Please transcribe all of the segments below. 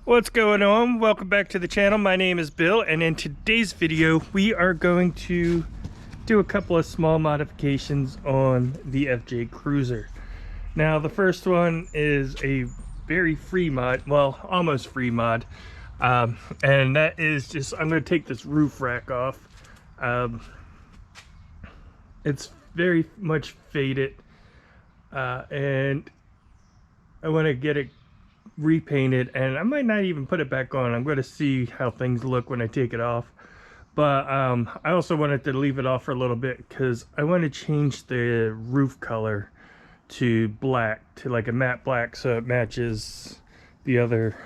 What's going on? Welcome back to the channel. My name is Bill, and in today's video we are going to do a couple of small modifications on the FJ Cruiser. Now the first one is a very free mod, well, almost free mod, and that is just, I'm going to take this roof rack off. It's very much faded, and I want to get it repainted, and I might not even put it back on. I'm going to see how things look when I take it off, but I also wanted to leave it off for a little bit because I want to change the roof color to black, to like a matte black, so it matches the other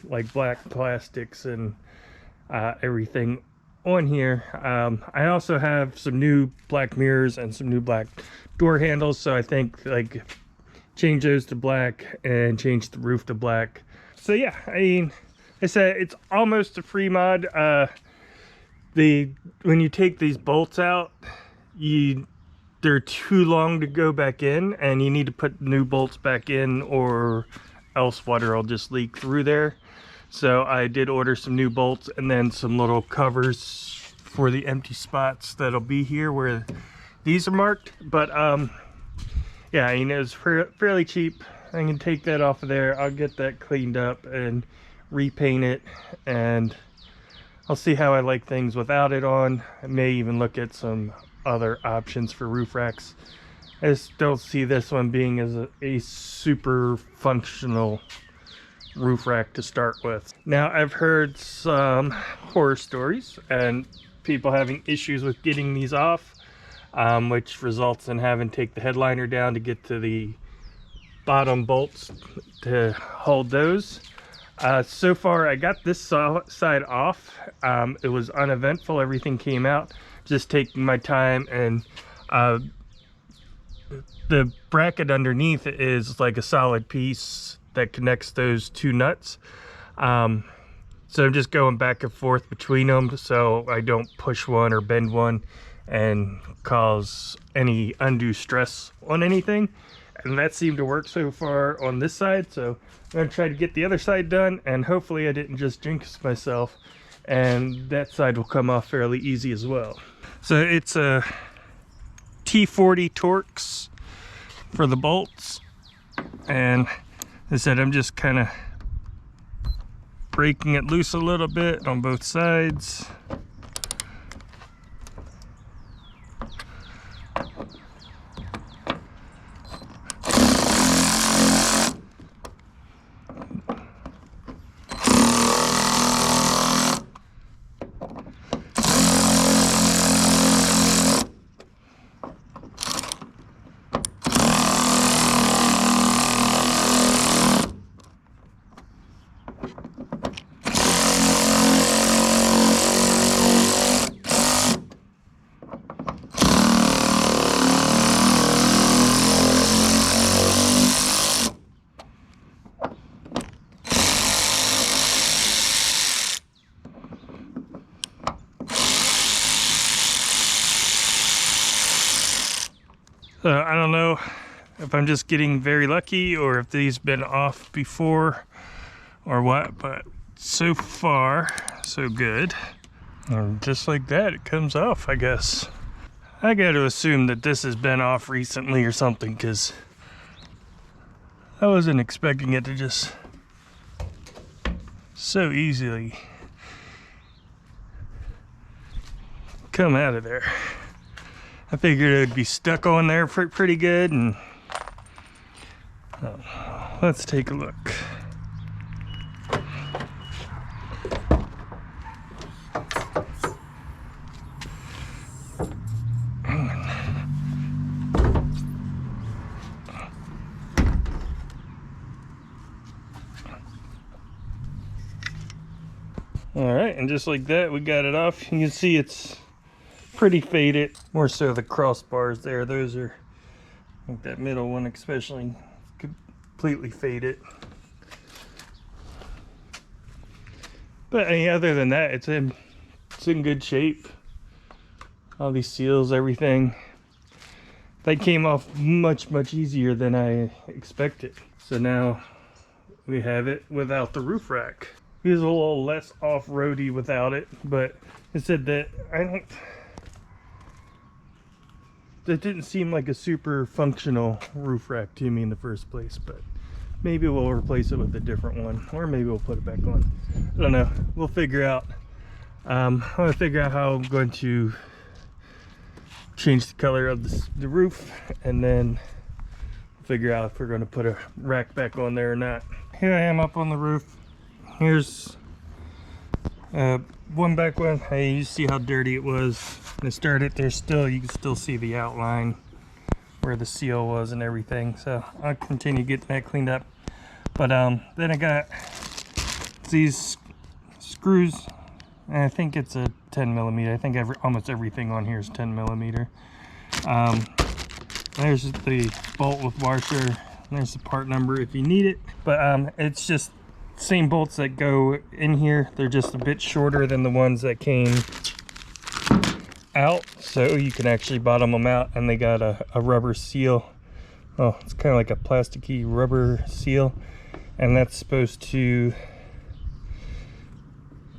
like black plastics and everything on here. I also have some new black mirrors and some new black door handles, so I think like change those to black and change the roof to black. So yeah, I mean, I said it's almost a free mod. When you take these bolts out, they're too long to go back in, and you need to put new bolts back in, or else water will just leak through there. So I did order some new bolts and then some little covers for the empty spots that'll be here where these are marked. But yeah, I mean, it was fairly cheap. I can take that off of there. I'll get that cleaned up and repaint it, and I'll see how I like things without it on. I may even look at some other options for roof racks. I just don't see this one being as a super functional roof rack to start with. Now, I've heard some horror stories and people having issues with getting these off, which results in having to take the headliner down to get to the bottom bolts to hold those. So far I got this side off. It was uneventful, everything came out, just taking my time, and the bracket underneath is like a solid piece that connects those two nuts. So I'm just going back and forth between them so I don't push one or bend one and cause any undue stress on anything. And that seemed to work so far on this side, so I'm going to try to get the other side done, and hopefully I didn't just jinx myself and that side will come off fairly easy as well. So it's a T40 Torx for the bolts, and as I said, I'm just kind of breaking it loose a little bit on both sides. So I don't know if I'm just getting very lucky or if these been off before or what, but so far so good. And just like that, it comes off, I guess. I got to assume that this has been off recently or something, because I wasn't expecting it to just so easily come out of there. I figured it would be stuck on there pretty good, and let's take a look. All right, and just like that, we got it off. You can see it's pretty faded, more so the crossbars there. Those are, like that middle one especially, completely faded. But other than that, it's in good shape. All these seals, everything. That came off much easier than I expected. So now we have it without the roof rack. he was a little less off-roady without it, but it said that that didn't seem like a super functional roof rack to me in the first place, but maybe we'll replace it with a different one, or maybe we'll put it back on. I don't know. We'll figure out. I'm going to figure out how I'm going to change the color of the roof, and then figure out if we're going to put a rack back on there or not. Here I am up on the roof. Here's one back one. Hey, you see how dirty it was. When I started, you can still see the outline where the seal was and everything. So I'll continue getting that cleaned up. But then I got these screws, and I think it's a 10mm. I think almost everything on here is 10mm. There's the bolt with washer. There's the part number if you need it. But it's just same bolts that go in here. They're just a bit shorter than the ones that came out, so you can actually bottom them out, and they got a rubber seal. Oh, it's kind of like a plasticky rubber seal, and that's supposed to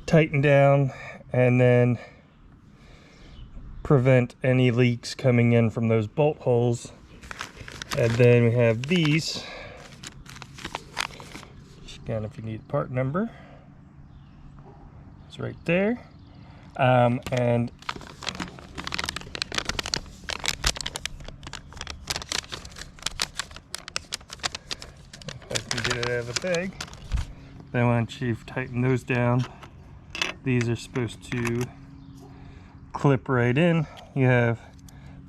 tighten down and then prevent any leaks coming in from those bolt holes. And then we have these. Again, if you need part number, it's right there. And if I can get it out of the bag, then once you've tightened those down, these are supposed to clip right in. You have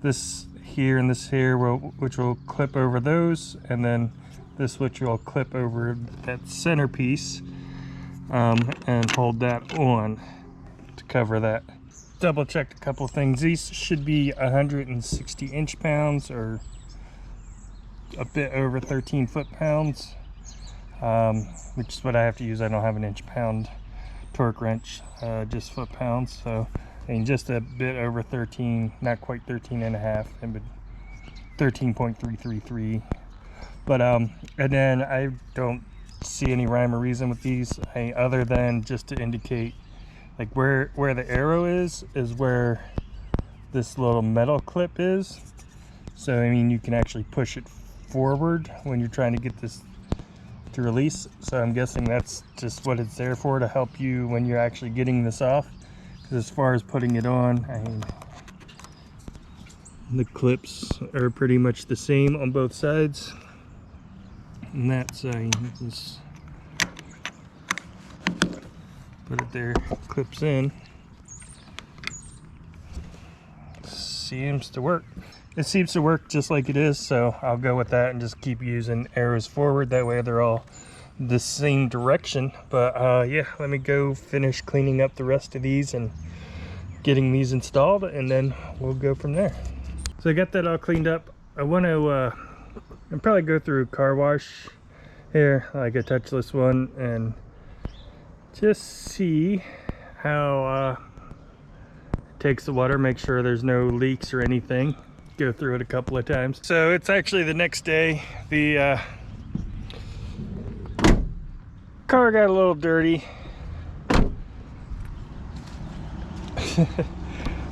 this here and this here, which will clip over those, and then this which will clip over that centerpiece, and hold that on to cover that. Double checked a couple things. These should be 160 inch-pounds, or a bit over 13 foot-pounds, which is what I have to use. I don't have an inch-pound torque wrench, just foot-pounds. So I mean, just a bit over 13, not quite 13 and a half, but 13.333. But and then I don't see any rhyme or reason with these, other than just to indicate like where the arrow is where this little metal clip is. So I mean, you can actually push it forward when you're trying to get this to release. So I'm guessing that's just what it's there for, to help you when you're actually getting this off. Because as far as putting it on, I mean, the clips are pretty much the same on both sides. And that's just put it there, clips in. Seems to work. It seems to work just like it is, so I'll go with that and just keep using arrows forward. That way they're all the same direction. But yeah, let me go finish cleaning up the rest of these and getting these installed, and then we'll go from there. So I got that all cleaned up. I want to I'll probably go through a car wash here, like a touchless one, and just see how it takes the water, make sure there's no leaks or anything. Go through it a couple of times. So it's actually the next day. The car got a little dirty.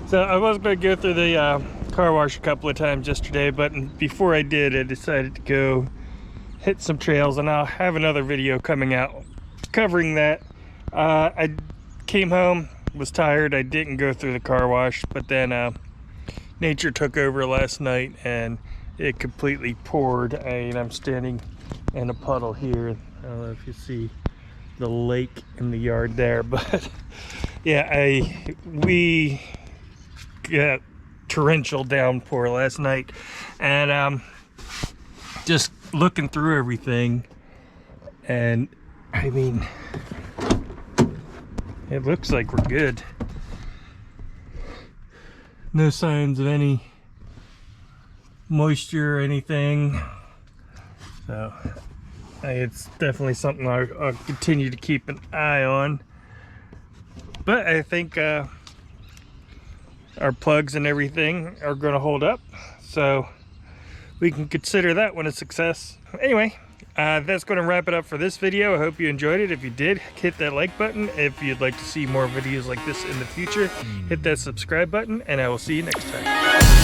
So I was going to go through the car wash a couple of times yesterday, but before I did, I decided to go hit some trails, and I'll have another video coming out covering that. I came home, was tired, I didn't go through the car wash, but then nature took over last night and it completely poured, and I'm standing in a puddle here. I don't know if you see the lake in the yard there, but yeah, we got torrential downpour last night, and just looking through everything, and I mean, it looks like we're good. No signs of any moisture or anything, so it's definitely something I'll continue to keep an eye on. But I think our plugs and everything are going to hold up, so we can consider that one a success. Anyway, That's going to wrap it up for this video. I hope you enjoyed it. If you did, hit that like button. If you'd like to see more videos like this in the future, hit that subscribe button, and I will see you next time.